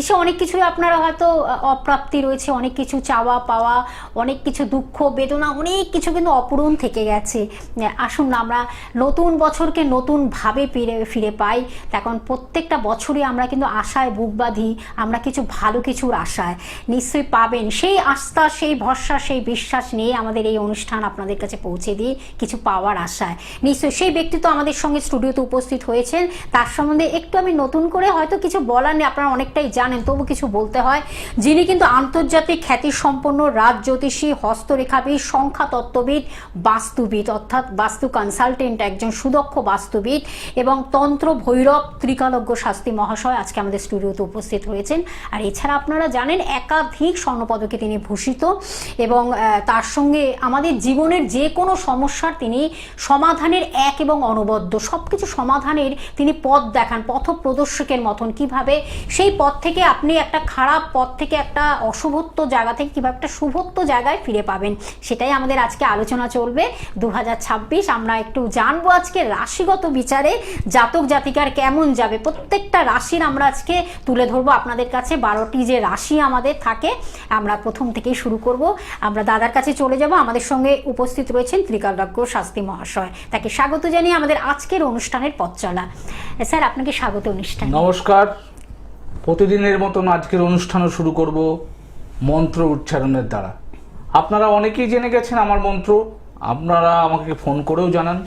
দেখছি অনেক কিছুই আপনারা হয়তো অপ্রাপ্তি রয়েছে, অনেক কিছু চাওয়া পাওয়া, অনেক কিছু দুঃখ বেদনা, অনেক কিছু কিন্তু অপূরণ থেকে গেছে। আসুন না আমরা নতুন বছরকে নতুনভাবে ফিরে পাই। এখন প্রত্যেকটা বছরই আমরা কিন্তু আশায় বুক বাঁধি, আমরা কিছু ভালো কিছুর আশায়। নিশ্চয়ই পাবেন সেই আস্থা, সেই ভরসা, সেই বিশ্বাস নিয়ে আমাদের এই অনুষ্ঠান আপনাদের কাছে পৌঁছে দিয়ে কিছু পাওয়ার আশায়। নিশ্চয়ই সেই ব্যক্তি তো আমাদের সঙ্গে স্টুডিওতে উপস্থিত হয়েছেন, তার সম্বন্ধে একটু আমি নতুন করে হয়তো কিছু বলার নেই, আপনারা অনেকটাই জানেন, তবু কিছু বলতে হয়। যিনি কিন্তু আন্তর্জাতিক খ্যাতিসম্পন্ন রাজ জ্যোতিষী, হস্তরেখাবিদ, সংখ্যা তত্ত্ববিদ, বাস্তুবিদ অর্থাৎ বাস্তু কনসালটেন্ট, একজন সুদক্ষ বাস্তুবিদ এবং তন্ত্র ভৈরব ত্রিকালজ্ঞ শাস্ত্রী মহাশয় আজকে আমাদের স্টুডিওতে উপস্থিত হয়েছেন। আর এছাড়া আপনারা জানেন একাধিক স্বর্ণপদকে তিনি ভূষিত এবং তার সঙ্গে আমাদের জীবনের যে কোনো সমস্যার তিনি সমাধানের এক এবং অনবদ্য, সব কিছু সমাধানের তিনি পথ দেখান, পথ প্রদর্শকের মতন। কিভাবে সেই পথ থেকে আপনি একটা খারাপ পথ থেকে, একটা অশুভত্ব জায়গা থেকে কিভাবে একটা শুভত্ব জায়গায় ফিরে পাবেন, সেটাই আমাদের আজকে আলোচনা চলবে। 2026 আমরা একটু জানবো আজকে রাশিগত বিচারে জাতক জাতিকার কেমন যাবে। প্রত্যেকটা রাশির আমরা আজকে তুলে ধরবো আপনাদের কাছে। 12টি যে রাশি আমাদের থাকে, আমরা প্রথম থেকেই শুরু করব। আমরা দাদার কাছে চলে যাব, আমাদের সঙ্গে উপস্থিত রয়েছেন ত্রিকালজ্ঞ শাস্ত্রী মহাশয়, তাকে স্বাগত জানিয়ে আমাদের আজকের অনুষ্ঠানের পথ চলা। স্যার আপনাকে স্বাগত অনুষ্ঠান। নমস্কার। প্রতিদিনের মতন আজকের অনুষ্ঠানও শুরু করব মন্ত্র উচ্চারণের দ্বারা। আপনারা অনেকেই জেনে গেছেন আমার মন্ত্র, আপনারা আমাকে ফোন করেও জানান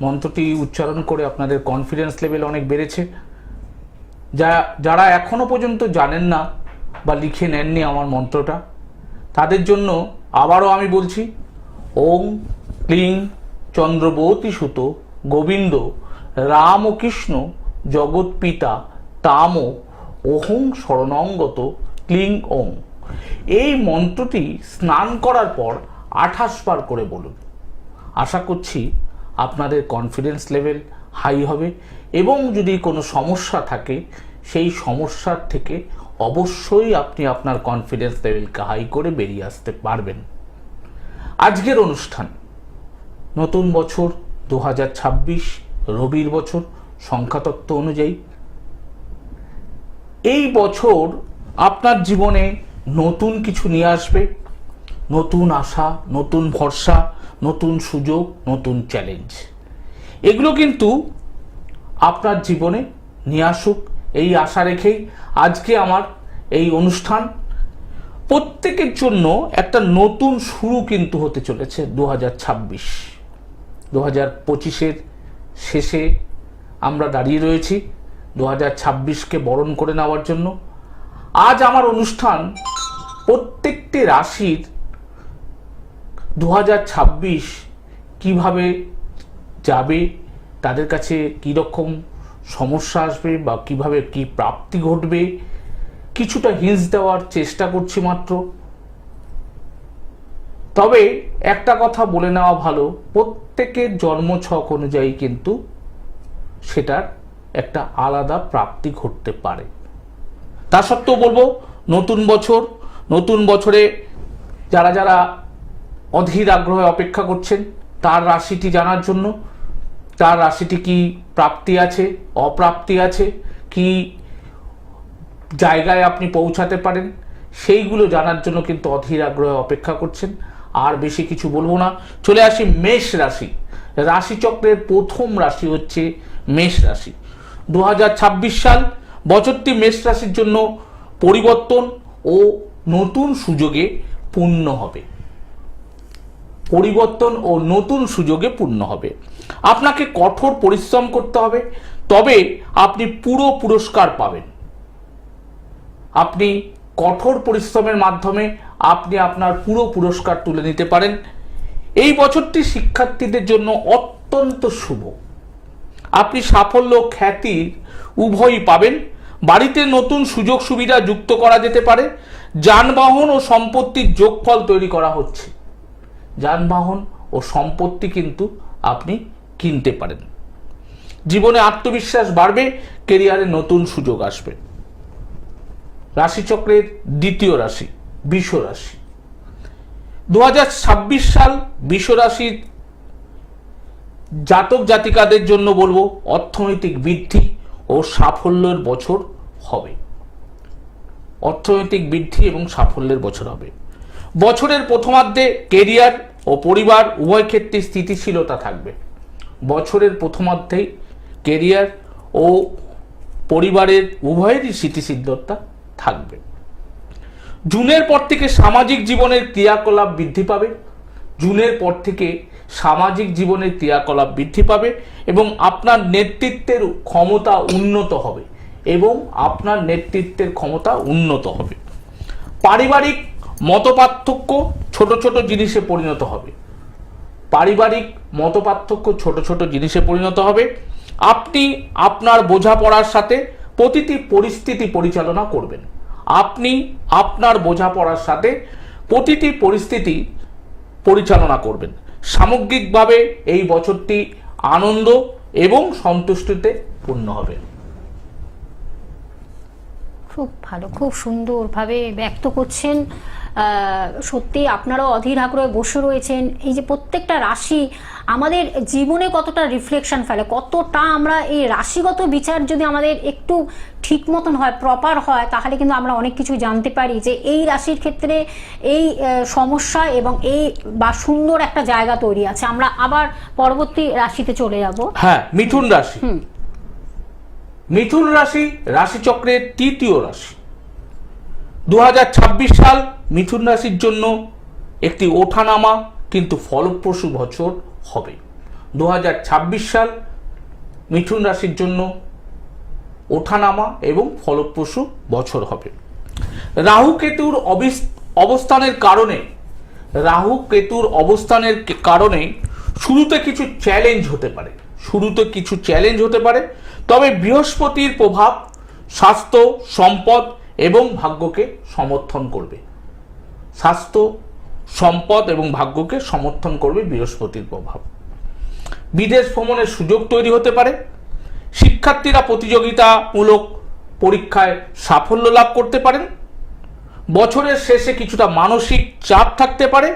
মন্ত্রটি উচ্চারণ করে আপনাদের কনফিডেন্স লেভেল অনেক বেড়েছে। যারা এখনো পর্যন্ত জানেন না বা লিখে নেননি আমার মন্ত্রটা, তাদের জন্য আবারও আমি বলছি, ওং ক্লিং চন্দ্রবতী সুত গোবিন্দ রাম ও কৃষ্ণ জগৎ পিতা তাম ওহং শরণাঙ্গত ক্লিং ওং। এই মন্ত্রটি স্নান করার পর 28 বার করে বলুন। আশা করছি আপনাদের কনফিডেন্স লেভেল হাই হবে এবং যদি কোনো সমস্যা থাকে সেই সমস্যার থেকে অবশ্যই আপনি আপনার কনফিডেন্স লেভেলকে হাই করে বেরিয়ে আসতে পারবেন। আজকের অনুষ্ঠান নতুন বছর 2026 রবির বছর সংখ্যাতত্ত্ব অনুযায়ী। এই বছর আপনার জীবনে নতুন কিছু নিয়ে আসবে, নতুন আশা, নতুন ভরসা, নতুন সুযোগ, নতুন চ্যালেঞ্জ। এগুলো কিন্তু আপনার জীবনে নিয়ে আসুক এই আশা রেখেই আজকে আমার এই অনুষ্ঠান। প্রত্যেকের জন্য একটা নতুন শুরু কিন্তু হতে চলেছে 2026। 2025-এর শেষে আমরা দাঁড়িয়ে রয়েছি 2026-কে বরণ করে নেওয়ার জন্য। আজ আমার অনুষ্ঠান প্রত্যেকটি রাশির 2026 কিভাবে যাবে, তাদের কাছে কীরকম সমস্যা আসবে বা কিভাবে কি প্রাপ্তি ঘটবে, কিছুটা হিন্টস দেওয়ার চেষ্টা করছি মাত্র। তবে একটা কথা বলে নেওয়া ভালো, প্রত্যেকের জন্মছক অনুযায়ী কিন্তু সেটার একটা আলাদা প্রাপ্তি ঘটতে পারে। তা সত্ত্বেও বলবো, নতুন বছরে যারা যারা অধীর আগ্রহে অপেক্ষা করছেন তার রাশিটি জানার জন্য, তার রাশিটি কি প্রাপ্তি আছে, অপ্রাপ্তি আছে, কি জায়গায় আপনি পৌঁছাতে পারেন, সেইগুলো জানার জন্য কিন্তু অধীর আগ্রহে অপেক্ষা করছেন। আর বেশি কিছু বলবো না, চলে আসি মেষ রাশি। রাশিচক্রের প্রথম রাশি হচ্ছে মেষ রাশি। 2026 সাল বছরটি মেষ রাশির জন্য পরিবর্তন ও নতুন সুযোগে পূর্ণ হবে। পরিবর্তন ও নতুন সুযোগে পূর্ণ হবে। আপনাকে কঠোর পরিশ্রম করতে হবে, তবে আপনি পুরো পুরস্কার পাবেন। আপনি কঠোর পরিশ্রমের মাধ্যমে আপনি আপনার পুরো পুরস্কার তুলে নিতে পারেন। এই বছরটি শিক্ষার্থীদের জন্য অত্যন্ত শুভ। আপনি সাফল্য খ্যাতি উভয়ই পাবেন। বাড়িতে নতুন সুযোগ সুবিধা যুক্ত করা যেতে পারে। যানবাহন ও সম্পত্তির যোগফল তৈরি করা হচ্ছে। যানবাহন ও সম্পত্তি কিন্তু আপনি কিনতে পারেন। জীবনে আত্মবিশ্বাস বাড়বে, কেরিয়ারে নতুন সুযোগ আসবে। রাশিচক্রের দ্বিতীয় রাশি বৃষ রাশি। 2026 সাল বৃষ রাশির জাতক জাতিকাদের জন্য বলবো অর্থনৈতিক বৃদ্ধি ও সাফল্যের বছর হবে। অর্থনৈতিক বৃদ্ধি এবং সাফল্যের বছর হবে। বছরের প্রথমার্ধে কেরিয়ার ও পরিবার উভয় ক্ষেত্রে স্থিতিশীলতা থাকবে। বছরের প্রথমার্ধেই কেরিয়ার ও পরিবারের উভয়েরই স্থিতিশীলতা থাকবে। জুনের পর থেকে সামাজিক জীবনের ক্রিয়াকলাপ বৃদ্ধি পাবে। জুনের পর থেকে সামাজিক জীবনের ক্রিয়াকলাপ বৃদ্ধি পাবে এবং আপনার নেতৃত্বের ক্ষমতা উন্নত হবে পারিবারিক মতপার্থক্য ছোট ছোট জিনিসে পরিণত হবে। আপনি আপনার বোঝাপড়ার সাথে প্রতিটি পরিস্থিতি পরিচালনা করবেন। সামগ্রিকভাবে এই বছরটি আনন্দ এবং সন্তুষ্টিতে পূর্ণ হবে। খুব ভালো, খুব সুন্দরভাবে ব্যক্ত করছেন। সত্যি আপনারাও অধীর আগ্রহে বসে রয়েছেন। এই যে প্রত্যেকটা রাশি আমাদের জীবনে কতটা রিফ্লেকশন ফেলে, কতটা আমরা এই রাশিগত বিচার যদি আমাদের একটু ঠিক মতন হয়, প্রপার হয়, তাহলে কিন্তু আমরা অনেক কিছু জানতে পারি যে এই রাশির ক্ষেত্রে এই সমস্যা এবং এই বা সুন্দর একটা জায়গা তৈরি আছে। আমরা আবার পরবর্তী রাশিতে চলে যাব। হ্যাঁ, মিথুন রাশি। মিথুন রাশি রাশিচক্রের তৃতীয় রাশি। 2026 সাল মিথুন রাশির জন্য একটি ওঠানামা কিন্তু ফলপ্রসূ বছর হবে। 2026 সাল মিথুন রাশির জন্য ওঠানামা এবং ফলপ্রসূ বছর হবে। রাহু কেতুর অবস্থানের কারণে শুরুতে কিছু চ্যালেঞ্জ হতে পারে, তবে বৃহস্পতির প্রভাব স্বাস্থ্য, সম্পদ এবং ভাগ্যকে সমর্থন করবে। বৃহস্পতির প্রভাব। বিদেশ ভ্রমণের সুযোগ তৈরি হতে পারে। শিক্ষার্থীরা প্রতিযোগিতামূলক পরীক্ষায় সাফল্য লাভ করতে পারেন। বছরের শেষে কিছুটা মানসিক চাপ থাকতে পারে,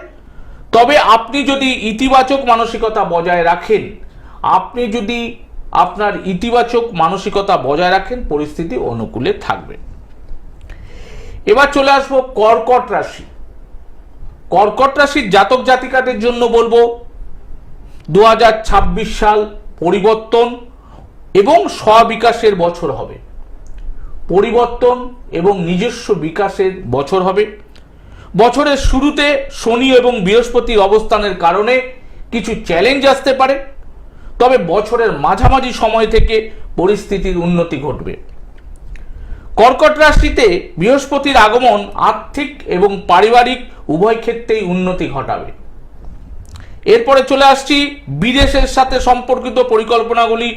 তবে আপনি যদি ইতিবাচক মানসিকতা বজায় রাখেন পরিস্থিতি অনুকূলে থাকবে। এবার চলে আসবো কর্কট রাশি। কর্কট রাশির জাতক জাতিকাদের জন্য বলবো 2026 সাল পরিবর্তন এবং স্ববিকাশের বছর হবে। বছরের শুরুতে শনি এবং বৃহস্পতির অবস্থানের কারণে কিছু চ্যালেঞ্জ আসতে পারে, তবে বছরের মাঝামাঝি সময় থেকে পরিস্থিতির উন্নতি ঘটবে। কর্কট রাশিতে বৃহস্পতির আগমন আর্থিক এবং পারিবারিক উভয় ক্ষেত্রেই উন্নতি ঘটাবে। এরপরে চলে আসছি বিদেশের সাথে সম্পর্কিত পরিকল্পনাগুলি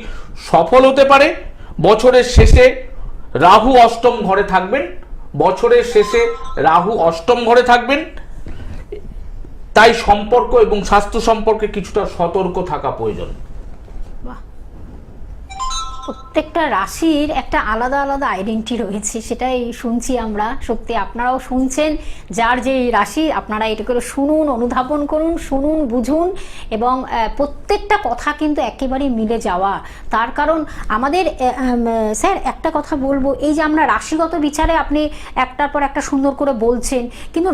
সফল হতে পারে। বছরের শেষে রাহু অষ্টম ঘরে থাকবেন, তাই সম্পর্ক এবং স্বাস্থ্য সম্পর্কে কিছুটা সতর্ক থাকা প্রয়োজন। প্রত্যেকটা রাশির একটা আলাদা আলাদা আইডেন্টিটি রয়েছে, সেটাই শুনছি আমরা। সত্যি আপনারাও শুনছেন, যার যে রাশি আপনারা এটা করে শুনুন, অনুধাবন করুন, শুনুন, বুঝুন, এবং প্রত্যেকটা কথা কিন্তু একেবারে মিলে যাওয়া। তার কারণ আমাদের স্যার একটা কথা বলবো, এই যে আমরা রাশিগত বিচারে আপনি একটার পর একটা সুন্দর করে বলছেন, কিন্তু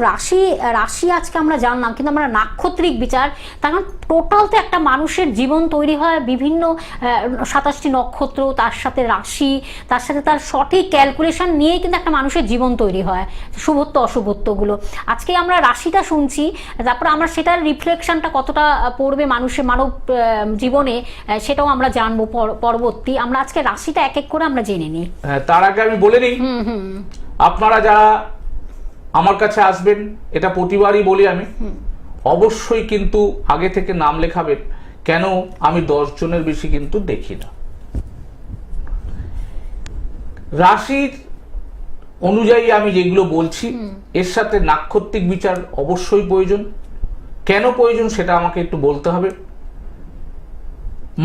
রাশি আজকে আমরা জানলাম, কিন্তু আমরা নাক্ষত্রিক বিচার, তার কারণ টোটাল তো একটা মানুষের জীবন তৈরি হয় বিভিন্ন 27টি নক্ষত্র, তার সাথে রাশি, তার সাথে তার সঠিক ক্যালকুলেশন নিয়ে কিন্তু একটা মানুষের জীবন তৈরি হয়, শুভত্ব অশুভত্বগুলো। আজকে আমরা রাশিটা শুনছি, তারপর আমরা সেটার রিফ্লেকশনটা কতটা পড়বে মানুষের মানব জীবনে সেটাও আমরা জানবো পরবর্তী। আমরা আজকে রাশিটা এক এক করে আমরা জেনে নিই। তার আগে আমি বলে নিই, আপনারা যারা আমার কাছে আসবেন, এটা প্রতিবারই বলি আমি, অবশ্যই কিন্তু আগে থেকে নাম লেখাবেন। কেন? আমি 10 জনের বেশি কিন্তু দেখি না। রাশির অনুযায়ী আমি যেগুলো বলছি, এর সাথে নাক্ষত্রিক বিচার অবশ্যই প্রয়োজন। কেন প্রয়োজন সেটা আমাকে একটু বলতে হবে।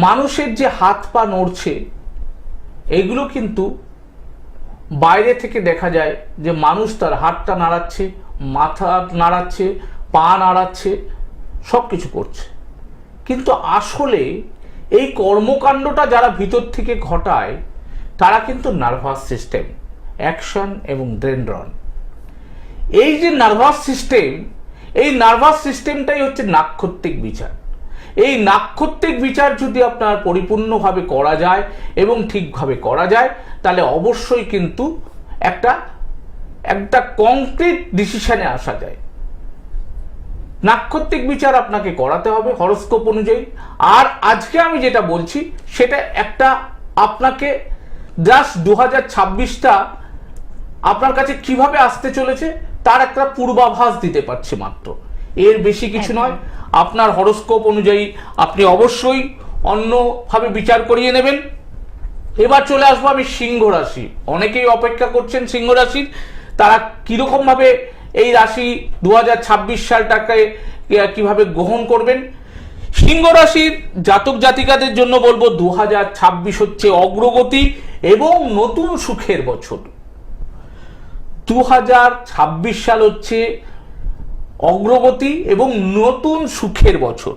মানুষের যে হাত পা নড়ছে, এগুলো কিন্তু বাইরে থেকে দেখা যায় যে মানুষ তার হাতটা নাড়াচ্ছে, মাথা নাড়াচ্ছে, পা নাড়াচ্ছে, সব কিছু করছে, কিন্তু আসলে এই কর্মকাণ্ডটা যারা ভিতর থেকে ঘটায় তারা কিন্তু নার্ভাস সিস্টেম, অ্যাকশন এবং ডেনড্রন, এই যে নার্ভাস সিস্টেম, এই নার্ভাস সিস্টেমটাই হচ্ছে নাক্ষত্রিক বিচার। এই নাক্ষত্রিক বিচার যদি আপনার পরিপূর্ণভাবে করা যায় এবং ঠিকভাবে করা যায়, তাহলে অবশ্যই কিন্তু একটা কংক্রিট ডিসিশনে আসা যায়। নাক্ষত্রিক বিচার আপনাকে করাতে হবে হরোস্কোপ অনুযায়ী। আর আজকে আমি যেটা বলছি সেটা একটা আপনাকে জাস্ট 2026টা আপনার কাছে কিভাবে আসতে চলেছে তার একটা পূর্বাভাস দিতে পারছে মাত্র, এর বেশি কিছু নয়। আপনার হরোস্কোপ অনুযায়ী আপনি অবশ্যই অন্যভাবে বিচার করিয়ে নেবেন। এবার চলে আসবো আমি সিংহ রাশি। অনেকেই অপেক্ষা করছেন সিংহ রাশির, তারা কিরকম ভাবে এই রাশি 2026 সালটাকে কিভাবে গ্রহণ করবেন। সিংহ রাশির জাতক জাতিকাদের জন্য বলবো 2026 হচ্ছে অগ্রগতি এবং নতুন সুখের বছর। 2026 সাল হচ্ছে অগ্রগতি এবং নতুন সুখের বছর।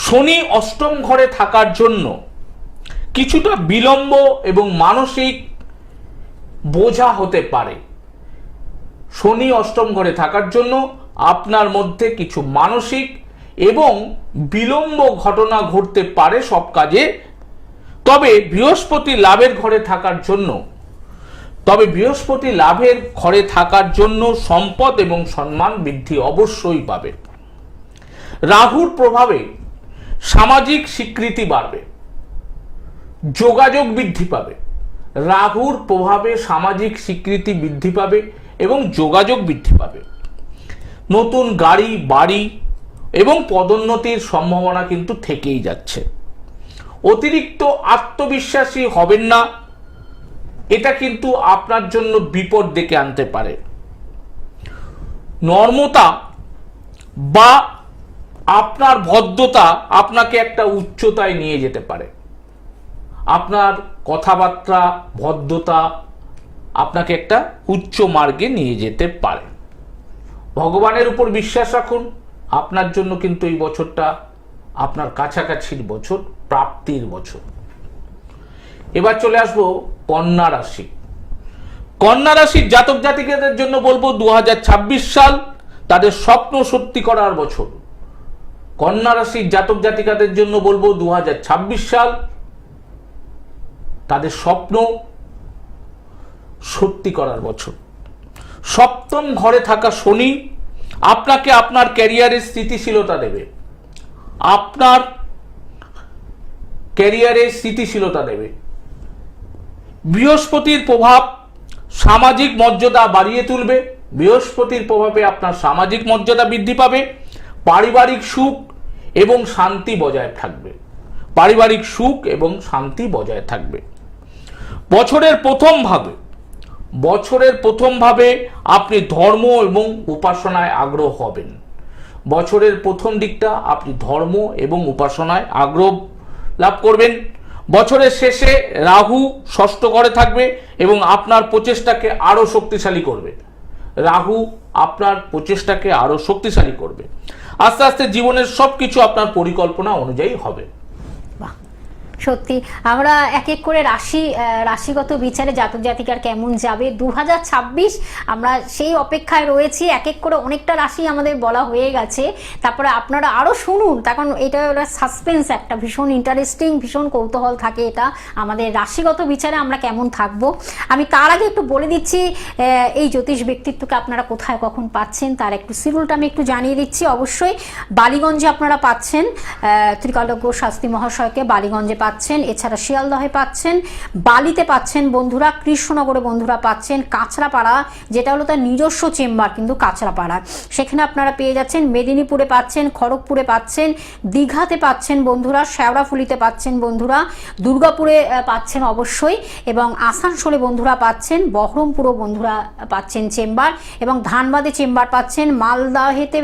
শনি অষ্টম ঘরে থাকার জন্য কিছুটা বিলম্ব এবং মানসিক বোঝা হতে পারে। শনি অষ্টম ঘরে থাকার জন্য আপনার মধ্যে কিছু মানসিক এবং বিলম্ব ঘটনা ঘটতে পারে সব কাজে। তবে বৃহস্পতি লাভের ঘরে থাকার জন্য সম্পদ এবং সম্মান বৃদ্ধি অবশ্যই পাবে। রাহুর প্রভাবে সামাজিক স্বীকৃতি বাড়বে, যোগাযোগ বৃদ্ধি পাবে। রাহুর প্রভাবে সামাজিক স্বীকৃতি বৃদ্ধি পাবে এবং যোগাযোগ বৃদ্ধি পাবে। নতুন গাড়ি বাড়ি এবং পদোন্নতির সম্ভাবনা কিন্তু থেকেই যাচ্ছে। অতিরিক্ত আত্মবিশ্বাসী হবেন না, এটা কিন্তু আপনার জন্য বিপদ ডেকে আনতে পারে। নম্রতা বা আপনার ভদ্রতা আপনাকে একটা উচ্চতায় নিয়ে যেতে পারে। আপনার কথাবার্তা ভদ্রতা আপনাকে একটা উচ্চ মার্গে নিয়ে যেতে পারে। ভগবানের উপর বিশ্বাস রাখুন, আপনার জন্য কিন্তু এই বছরটা আপনার কাছাকাছির বছর, প্রাপ্তির বছর। এবার চলে আসবো কন্যা রাশি। কন্যা রাশির জাতক জাতিকাদের জন্য বলবো 2026 সাল তাদের স্বপ্ন সত্যি করার বছর। কন্যা রাশির জাতক জাতিকাদের জন্য বলবো 2026 সাল তাদের স্বপ্ন সত্যি করার বছর। সপ্তম ঘরে থাকা শনি আপনাকে আপনার ক্যারিয়ারের স্থিতিশীলতা দেবে, আপনার ক্যারিয়ারের স্থিতিশীলতা দেবে। বৃহস্পতির প্রভাব সামাজিক মর্যাদা বাড়িয়ে তুলবে। বৃহস্পতির প্রভাবে আপনার সামাজিক মর্যাদা বৃদ্ধি পাবে। পারিবারিক সুখ এবং শান্তি বজায় থাকবে। পারিবারিক সুখ এবং শান্তি বজায় থাকবে। বছরের প্রথম ভাবে আপনি ধর্ম এবং উপাসনায় আগ্রহ হবেন। বছরের প্রথম দিকটা আপনি ধর্ম এবং উপাসনায় আগ্রহ লাভ করবেন। বছরের শেষে রাহু ষষ্ঠ ঘরে থাকবে এবং আপনার প্রচেষ্টাকে আরো শক্তিশালী করবে। রাহু আপনার প্রচেষ্টাকে আরো শক্তিশালী করবে। আস্তে আস্তে জীবনের সবকিছু আপনার পরিকল্পনা অনুযায়ী হবে। সত্যি আমরা এক এক করে রাশিগত বিচারে জাতক জাতিকার কেমন যাবে 2026 আমরা সেই অপেক্ষায় রয়েছি। এক এক করে অনেকটা রাশি আমাদের বলা হয়ে গেছে, তারপরে আপনারা আরও শুনুন, তখন এটা হলো সাসপেন্স, একটা ভীষণ ইন্টারেস্টিং, ভীষণ কৌতূহল থাকে এটা আমাদের রাশিগত বিচারে আমরা কেমন থাকবো। আমি তার আগে একটু বলে দিচ্ছি এই জ্যোতিষ ব্যক্তিত্বকে আপনারা কোথায় কখন পাচ্ছেন তার একটু শিডিউলটা আমি একটু জানিয়ে দিচ্ছি। অবশ্যই বালিগঞ্জে আপনারা পাচ্ছেন ত্রিকালজ্ঞ শাস্ত্রী মহাশয়কে, বালিগঞ্জে পাচ্ছেন, এছাড়া শিয়ালদহে পাচ্ছেন, বালিতে পাচ্ছেন বন্ধুরা, কৃষ্ণনগরে বন্ধুরা পাচ্ছেন, কাঁচরাপাড়া যেটা হলো তার নিজস্ব চেম্বার কিন্তু কাঁচরাপাড়া, সেখানে আপনারা পেয়ে যাচ্ছেন। মেদিনীপুরে পাচ্ছেন, খড়গপুরে পাচ্ছেন, দীঘাতে পাচ্ছেন বন্ধুরা, শেওড়াফুলিতে পাচ্ছেন বন্ধুরা, দুর্গাপুরে পাচ্ছেন অবশ্যই, এবং আসানসোলে বন্ধুরা পাচ্ছেন, বহরমপুরও বন্ধুরা পাচ্ছেন চেম্বার, এবং ধানবাদে চেম্বার পাচ্ছেন, মালদাহেতে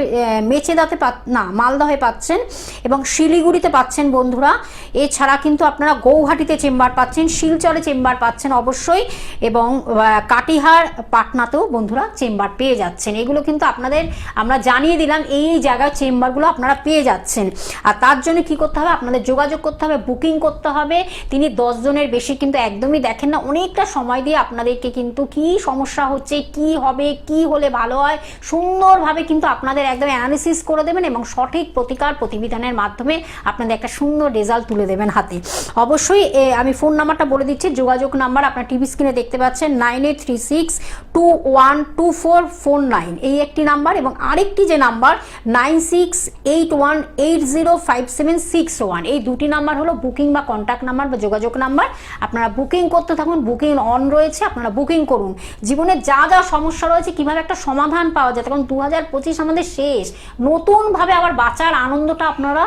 মালদহে পাচ্ছেন এবং শিলিগুড়িতে পাচ্ছেন বন্ধুরা। এছাড়া কিন্তু কিন্তু আপনারা গৌহাটিতে চেম্বার পাচ্ছেন, শিলচরে চেম্বার পাচ্ছেন অবশ্যই, এবং কাটিহার পাটনাতেও বন্ধুরা চেম্বার পেয়ে যাচ্ছেন। এগুলো কিন্তু আপনাদের আমরা জানিয়ে দিলাম, এই জায়গায় চেম্বারগুলো আপনারা পেয়ে যাচ্ছেন। আর তার জন্য কি করতে হবে, আপনাদের যোগাযোগ করতে হবে, বুকিং করতে হবে। তিনি 10 জনের বেশি কিন্তু একদমই দেখেন না, অনেকটা সময় দিয়ে আপনাদেরকে কিন্তু কি সমস্যা হচ্ছে, কি হবে, কি হলে ভালো হয়, সুন্দরভাবে কিন্তু আপনাদের একদম অ্যানালিসিস করে দেবেন এবং সঠিক প্রতিকার প্রতিবিধানের মাধ্যমে আপনাদের একটা সুন্দর রেজাল্ট তুলে দেবেন হাতে। অবশ্যই আমি ফোন নাম্বারটা বলে দিচ্ছি, যোগাযোগ নাম্বার আপনার টিভি স্ক্রিনে দেখতে পাচ্ছেন 9836212449, এই একটি নাম্বার, এবং আরেকটি যে নাম্বার 9681805761, এই দুটি নাম্বার হলো বুকিং বা কন্ট্যাক্ট নাম্বার বা যোগাযোগ নাম্বার। আপনারা বুকিং করতে থাকুন, বুকিং অন রয়েছে, আপনারা বুকিং করুন। জীবনে যা যা সমস্যা রয়েছে কিভাবে একটা সমাধান পাওয়া যায়, কারণ 2025 আমাদের শেষ, নতুনভাবে আবার বাঁচার আনন্দটা, আপনারা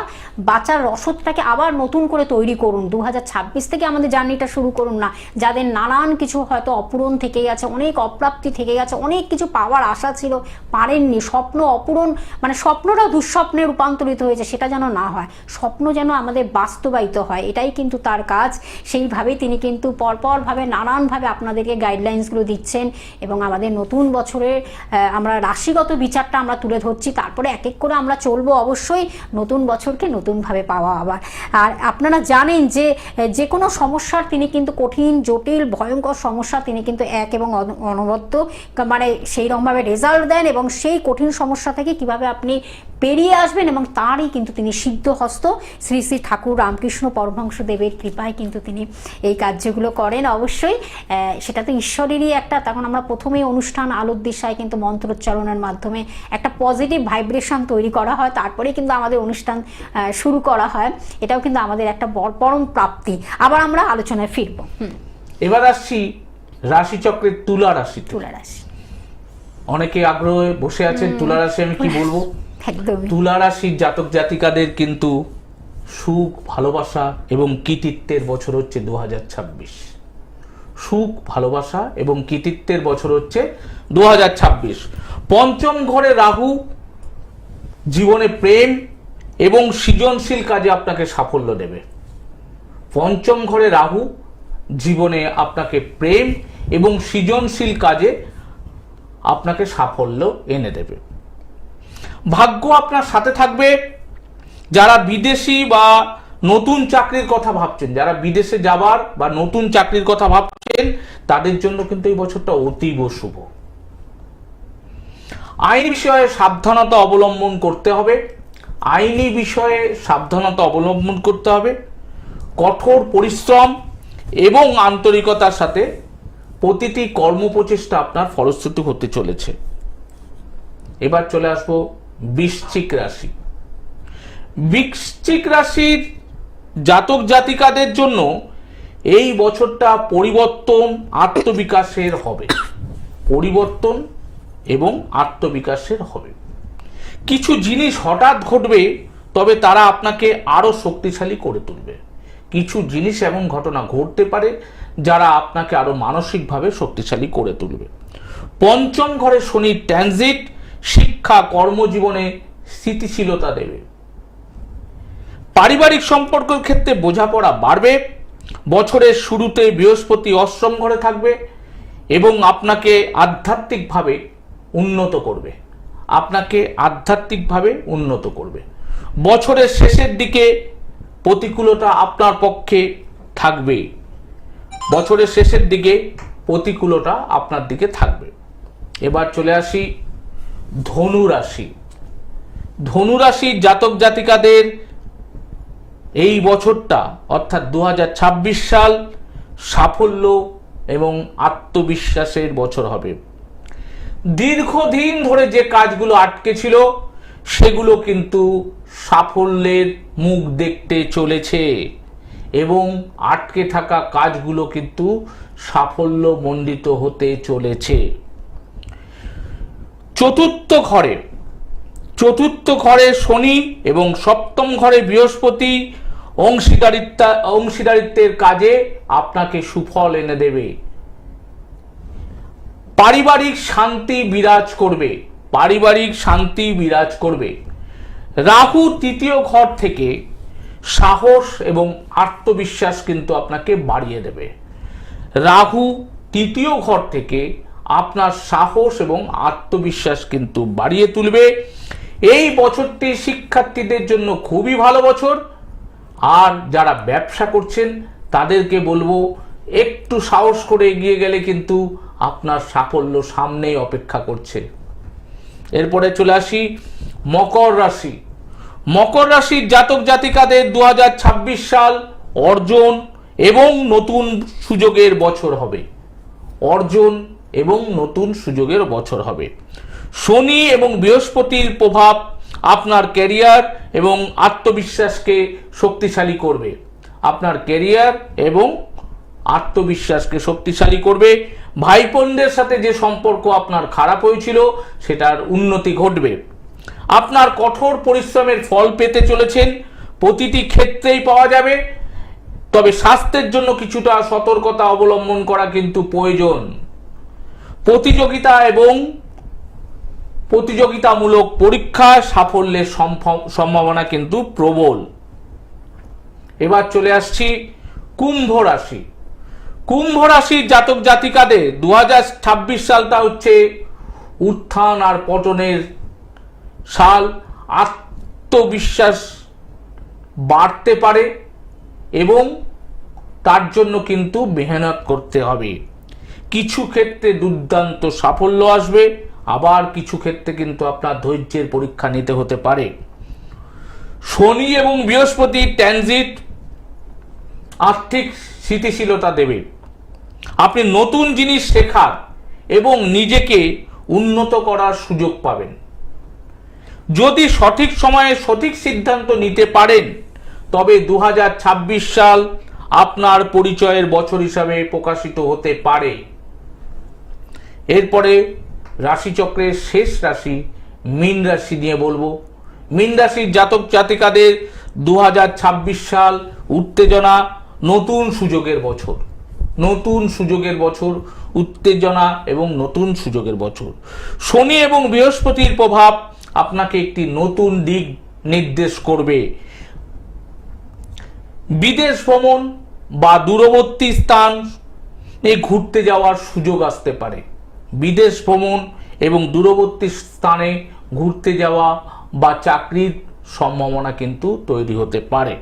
বাঁচার রসদটাকে আবার নতুন করে তৈরি করুন। 2026 থেকে আমাদের জার্নিটা শুরু করুন না, যাদের নানান কিছু হয়তো অপূরণ থেকে গেছে, অনেক অপ্রাপ্তি থেকে গেছে, অনেক কিছু পাওয়ার আশা ছিল পারেননি, স্বপ্ন অপূরণ, মানে স্বপ্নটাও দুঃস্বপ্নে রূপান্তরিত হয়েছে, সেটা যেন না হয়, স্বপ্ন যেন আমাদের বাস্তবায়িত হয়, এটাই কিন্তু তার কাজ। সেইভাবেই তিনি কিন্তু পরপরভাবে নানানভাবে আপনাদেরকে গাইডলাইন্সগুলো দিচ্ছেন, এবং আমাদের নতুন বছরের আমরা রাশিগত বিচারটা আমরা তুলে ধরছি, তারপরে এক এক করে আমরা চলবো অবশ্যই নতুন বছরকে নতুনভাবে পাওয়া আবার। আর আপনারা জানেন যে যে কোনো সমস্যার তিনি কিন্তু কঠিন, জটিল, ভয়ঙ্কর সমস্যা তিনি কিন্তু এক এবং অনবদ্য মানে সেইরকমভাবে রেজাল্ট দেন, এবং সেই কঠিন সমস্যা থেকে কিভাবে আপনি পেরিয়ে আসবেন, এবং তারই কিন্তু তিনি সিদ্ধহস্ত শ্রী শ্রী ঠাকুর রামকৃষ্ণ পরমহংসদেবের কৃপায় কিন্তু তিনি এই কার্যগুলো করেন। অবশ্যই সেটা তো ঈশ্বরেরই একটা, তখন আমরা প্রথমেই অনুষ্ঠান আলোর দিশায় কিন্তু মন্ত্রোচ্চারণের মাধ্যমে একটা পজিটিভ ভাইব্রেশন তৈরি করা হয়, তারপরে কিন্তু আমাদের অনুষ্ঠান শুরু করা হয়। এটাও কিন্তু আমাদের একটা পরম প্রাপ্তি। আবার আমরা আলোচনায় ফিরবো। এবার আসছি রাশিচক্রের তুলা রাশি। তুলা রাশি অনেকে আগ্রহে বসে আছেন, তুলা রাশি আমি কি বলবো। একদমই তুলা রাশির জাতক জাতিকাদের কিন্তু সুখ, ভালোবাসা এবং কৃতিত্বের বছর হচ্ছে 2026। সুখ, ভালোবাসা এবং কৃতিত্বের বছর হচ্ছে 2026। পঞ্চম ঘরে রাহু জীবনে প্রেম এবং সৃজনশীল কাজে আপনাকে সাফল্য দেবে। পঞ্চম ঘরে রাহু জীবনে আপনাকে প্রেম এবং সৃজনশীল কাজে আপনাকে সাফল্য এনে দেবে। ভাগ্য আপনার সাথে থাকবে। যারা বিদেশি বা নতুন চাকরির কথা ভাবছেন, যারা বিদেশে যাবার বা নতুন চাকরির কথা ভাবছেন, তাদের জন্য কিন্তু এই বছরটা অতীব শুভ। আইনি বিষয়ে সাবধানতা অবলম্বন করতে হবে। আইনি বিষয়ে সাবধানতা অবলম্বন করতে হবে। কঠোর পরিশ্রম এবং আন্তরিকতার সাথে প্রতিটি কর্মপ্রচেষ্টা আপনার ফলশ্রুতি হতে চলেছে। এবার চলে আসবো বৃশ্চিক রাশি। বৃশ্চিক রাশির জাতক জাতিকাদের জন্য এই বছরটা পরিবর্তন, আত্মবিকাশের হবে। পরিবর্তন এবং আত্মবিকাশের হবে। কিছু জিনিস হঠাৎ ঘটবে, তবে তারা আপনাকে আরো শক্তিশালী করে তুলবে। কিছু জিনিস এবং ঘটনা ঘটতে পারে যারা আপনাকে আরো মানসিকভাবে শক্তিশালী করে তুলবে। পঞ্চম ঘরে শনির ট্রানজিট শিক্ষা, কর্মজীবনে স্থিতিশীলতা দেবে। পারিবারিক সম্পর্কের ক্ষেত্রে বোঝাপড়া বাড়বে। বছরের শুরুতে বৃহস্পতি অষ্টম ঘরে থাকবে এবং আপনাকে আধ্যাত্মিকভাবে উন্নত করবে। আপনাকে আধ্যাত্মিকভাবে উন্নত করবে। বছরের শেষের দিকে প্রতিকূলতা আপনার পক্ষে থাকবে। বছরের শেষের দিকে প্রতিকূলতা আপনার দিকে থাকবে। এবার চলে আসি ধনু রাশি। ধনু রাশির জাতক জাতিকাদের এই বছরটা অর্থাৎ 2026 সাল সাফল্য এবং আত্মবিশ্বাসের বছর হবে। দীর্ঘদিন ধরে যে কাজগুলো আটকে ছিল সেগুলো কিন্তু সাফল্যের মুখ দেখতে চলেছে এবং আটকে থাকা কাজগুলো কিন্তু সাফল্য মণ্ডিত হতে চলেছে। চতুর্থ ঘরে শনি এবং সপ্তম ঘরে বৃহস্পতি অংশীদারিত্বের কাজে আপনাকে সুফল এনে দেবে। পারিবারিক শান্তি বিরাজ করবে। পারিবারিক শান্তি বিরাজ করবে। রাহু তৃতীয় ঘর থেকে সাহস এবং আত্মবিশ্বাস কিন্তু আপনাকে বাড়িয়ে দেবে। রাহু তৃতীয় ঘর থেকে আপনার সাহস এবং আত্মবিশ্বাস কিন্তু বাড়িয়ে তুলবে। এই বছরটি শিক্ষার্থীদের জন্য খুবই ভালো বছর। আর যারা ব্যবসা করছেন তাদেরকে বলবো একটু সাহস করে এগিয়ে গেলে কিন্তু আপনার সাফল্য সামনেই অপেক্ষা করছে। এরপরে চলে আসি মকর রাশি। মকর রাশির জাতক জাতিকাদের 2026 সাল অর্জন এবং নতুন সুযোগের বছর হবে। অর্জন এবং নতুন সুযোগের বছর হবে। শনি এবং বৃহস্পতির প্রভাব আপনার ক্যারিয়ার এবং আত্মবিশ্বাসকে শক্তিশালী করবে। আপনার ক্যারিয়ার এবং আত্মবিশ্বাসকে শক্তিশালী করবে। ভাই বোনদের সাথে যে সম্পর্ক আপনার খারাপ হয়েছিল সেটার উন্নতি ঘটবে। আপনার কঠোর পরিশ্রমের ফল পেতে চলেছেন, প্রতিটি ক্ষেত্রেই পাওয়া যাবে। তবে স্বাস্থ্যের জন্য কিছুটা সতর্কতা অবলম্বন করা কিন্তু প্রয়োজন। প্রতিযোগিতা এবং প্রতিযোগিতামূলক পরীক্ষা সাফল্যের সম্ভাবনা কিন্তু প্রবল। এবার চলে আসছি কুম্ভ রাশি। কুম্ভ রাশির জাতক জাতিকাদের 2026 সালটা হচ্ছে উত্থান আর পতনের সাল। আত্মবিশ্বাস বাড়তে পারে এবং তার জন্য কিন্তু মেহনত করতে হবে। কিছু ক্ষেত্রে দুর্দান্ত সাফল্য আসবে, আবার কিছু ক্ষেত্রে কিন্তু আপনার ধৈর্যের পরীক্ষা নিতে হতে পারে। শনি এবং বৃহস্পতি ট্রানজিট আর্থিক স্থিতিশীলতা দেবে। আপনি নতুন জিনিস শেখার এবং নিজেকে উন্নত করার সুযোগ পাবেন। যদি সঠিক সময়ে সঠিক সিদ্ধান্ত নিতে পারেন তবে 2026 সাল আপনার পরিচয়ের বছর হিসাবে প্রকাশিত হতে পারে। এরপরে রাশিচক্রের শেষ রাশি মীন রাশি নিয়ে বলবো। মীন রাশির জাতক জাতিকাদের 2026 সাল উত্তেজনা, নতুন সুযোগের বছর। নতুন সুযোগের বছর, উত্তেজনা এবং নতুন সুযোগের বছর। শনি এবং বৃহস্পতির প্রভাব আপনাকে একটি নতুন দিক নির্দেশ করবে। বিদেশ ভ্রমণ বা দূরবর্তী স্থানে ঘুরতে যাওয়ার সুযোগ আসতে পারে। বিদেশ ভ্রমণ এবং দূরবর্তী স্থানে ঘুরতে যাওয়া বা চাকরির সম্ভাবনা কিন্তু তৈরি হতে পারে।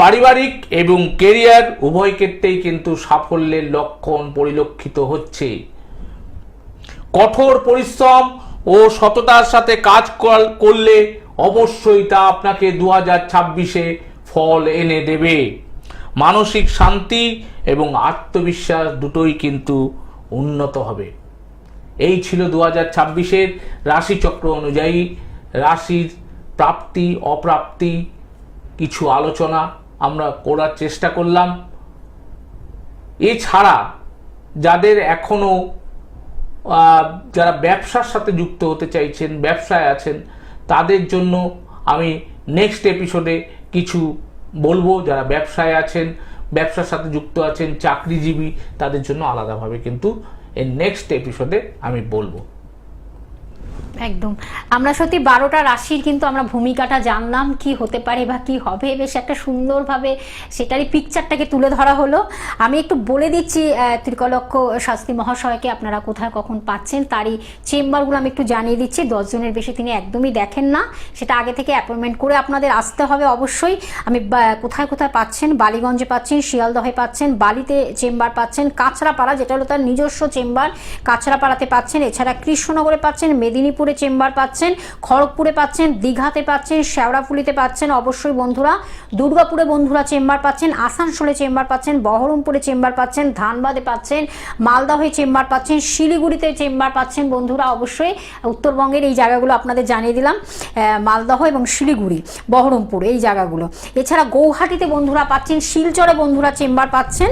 পারিবারিক এবং কেরিয়ার উভয় ক্ষেত্রেই কিন্তু সাফল্যের লক্ষণ পরিলক্ষিত হচ্ছে। কঠোর পরিশ্রম ও সততার সাথে কাজ করলে অবশ্যই তা আপনাকে 2026-এ ফল এনে দেবে। মানসিক শান্তি এবং আত্মবিশ্বাস দুটোই কিন্তু উন্নত হবে। এই ছিল 2026-এর রাশিচক্র অনুযায়ী রাশির প্রাপ্তি অপ্রাপ্তি কিছু আলোচনা আমরা করার চেষ্টা করলাম। এছাড়া যাদের এখনো যারা ব্যবসার সাথে যুক্ত হতে চাইছেন, ব্যবসায় আছেন, তাদের জন্য আমি নেক্সট এপিসোডে কিছু বলবো। যারা ব্যবসায় আছেন, ব্যবসার সাথে যুক্ত আছেন, চাকরিজীবী, তাদের জন্য আলাদাভাবে কিন্তু এই নেক্সট এপিসোডে আমি বলবো। একদম। আমরা সত্যি 12টা রাশির কিন্তু আমরা ভূমিকাটা জানলাম, কি হতে পারে বা কি হবে। বেশ একটা সুন্দরভাবে সেটারই পিকচারটাকে তুলে ধরা হলো। আমি একটু বলে দিচ্ছি ত্রিকলক্ষ শাস্ত্রী মহাশয়কে আপনারা কোথায় কখন পাচ্ছেন, তারই চেম্বারগুলো আমি একটু জানিয়ে দিচ্ছি। 10 জনের বেশি তিনি একদমই দেখেন না, সেটা আগে থেকে অ্যাপয়েন্টমেন্ট করে আপনাদের আসতে হবে অবশ্যই। আমি কোথায় কোথায় পাচ্ছেন, বালিগঞ্জে পাচ্ছেন, শিয়ালদহে পাচ্ছেন, বালিতে চেম্বার পাচ্ছেন, কাঁচরাপাড়া যেটা হলো তার নিজস্ব চেম্বার, কাঁচরাপাড়াতে পাচ্ছেন। এছাড়া কৃষ্ণনগরে পাচ্ছেন, মেদিনীপুরে চেম্বার পাচ্ছেন, খড়গপুরে পাচ্ছেন, দীঘাতে পাচ্ছেন, শেওড়াফুলিতে পাচ্ছেন অবশ্যই বন্ধুরা, দুর্গাপুরে বন্ধুরা চেম্বার পাচ্ছেন, আসানসোলে চেম্বার পাচ্ছেন, বহরমপুরে চেম্বার পাচ্ছেন, ধানবাদে পাচ্ছেন, মালদহে চেম্বার পাচ্ছেন, শিলিগুড়িতে চেম্বার পাচ্ছেন বন্ধুরা অবশ্যই। উত্তরবঙ্গের এই জায়গাগুলো আপনাদের জানিয়ে দিলাম, মালদহ এবং শিলিগুড়ি, বহরমপুর এই জায়গাগুলো। এছাড়া গৌহাটিতে বন্ধুরা পাচ্ছেন, শিলচরে বন্ধুরা চেম্বার পাচ্ছেন,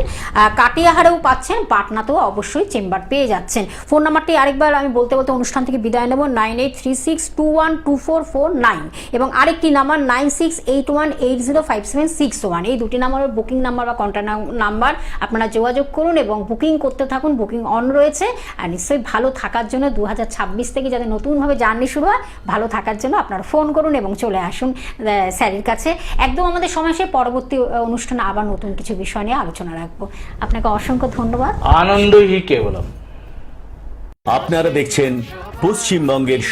কাটিয়াহারেও পাচ্ছেন, পাটনাতেও অবশ্যই চেম্বার পেয়ে যাচ্ছেন। ফোন নাম্বারটি আরেকবার আমি বলতে বলতে অনুষ্ঠান থেকে বিদায় নেব। 9836212449 এবং আরেকটি নাম্বার 9681805761। এই দুটি নাম্বারের বুকিং নাম্বার বা কন্ট্যাক্ট নাম্বার, আপনারা যোগাযোগ করুন এবং বুকিং করতে থাকুন। বুকিং অন রয়েছে। আর নিশ্চয়ই ভালো থাকার জন্য 2026 থেকে যাতে নতুনভাবে জার্নি শুরু হয়, ভালো থাকার জন্য আপনারা ফোন করুন এবং চলে আসুন স্যারের কাছে। একদম আমাদের সময় শেষ, পরবর্তী অনুষ্ঠানে আবার নতুন কিছু বিষয় নিয়ে আলোচনা রাখবো। আপনাকে অসংখ্য ধন্যবাদ। আনন্দই কেবলম। আপনারা দেখছেন পশ্চিমবঙ্গের